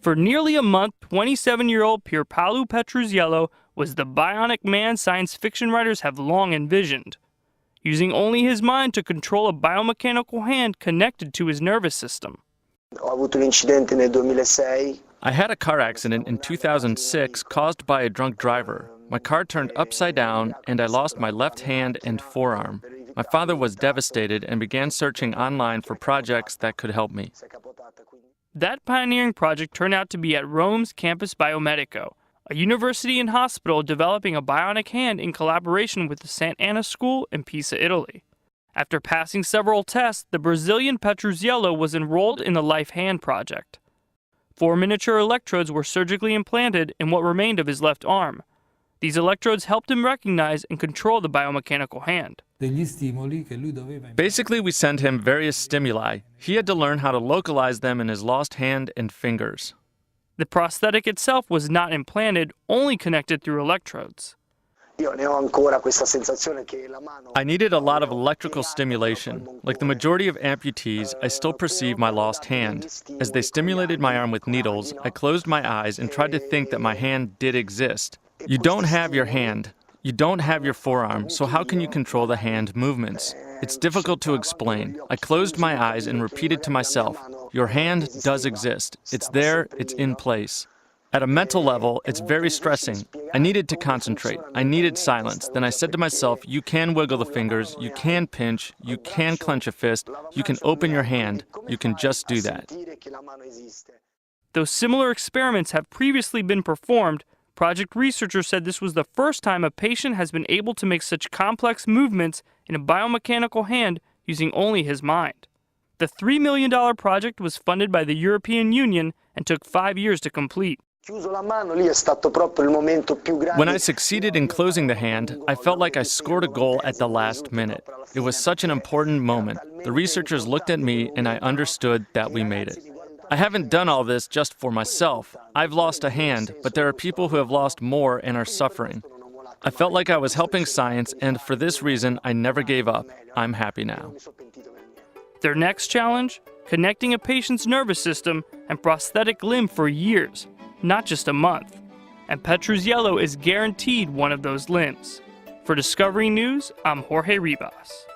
For nearly a month, 27-year-old Pierpaolo Petruzzello was the bionic man science fiction writers have long envisioned, using only his mind to control a biomechanical hand connected to his nervous system. I had a car accident in 2006 caused by a drunk driver. My car turned upside down and I lost my left hand and forearm. My father was devastated and began searching online for projects that could help me. That pioneering project turned out to be at Rome's Campus Biomedico, a university and hospital developing a bionic hand in collaboration with the Sant'Anna School in Pisa, Italy. After passing several tests, the Brazilian Petruzzello was enrolled in the Life Hand project. 4 miniature electrodes were surgically implanted in what remained of his left arm. These electrodes helped him recognize and control the biomechanical hand. Basically, we sent him various stimuli. He had to learn how to localize them in his lost hand and fingers. The prosthetic itself was not implanted, only connected through electrodes. I needed a lot of electrical stimulation. Like the majority of amputees, I still perceive my lost hand. As they stimulated my arm with needles, I closed my eyes and tried to think that my hand did exist. You don't have your hand. You don't have your forearm, so how can you control the hand movements? It's difficult to explain. I closed my eyes and repeated to myself, your hand does exist. It's there, it's in place. At a mental level, it's very stressing. I needed to concentrate. I needed silence. Then I said to myself, you can wiggle the fingers, you can pinch, you can clench a fist, you can open your hand, you can just do that. Though similar experiments have previously been performed, project researchers said this was the first time a patient has been able to make such complex movements in a biomechanical hand using only his mind. The $3 million project was funded by the European Union and took 5 years to complete. When I succeeded in closing the hand, I felt like I scored a goal at the last minute. It was such an important moment. The researchers looked at me and I understood that we made it. I haven't done all this just for myself. I've lost a hand, but there are people who have lost more and are suffering. I felt like I was helping science, and for this reason, I never gave up. I'm happy now. Their next challenge? Connecting a patient's nervous system and prosthetic limb for years, not just a month. And Petruzzello is guaranteed one of those limbs. For Discovery News, I'm Jorge Ribas.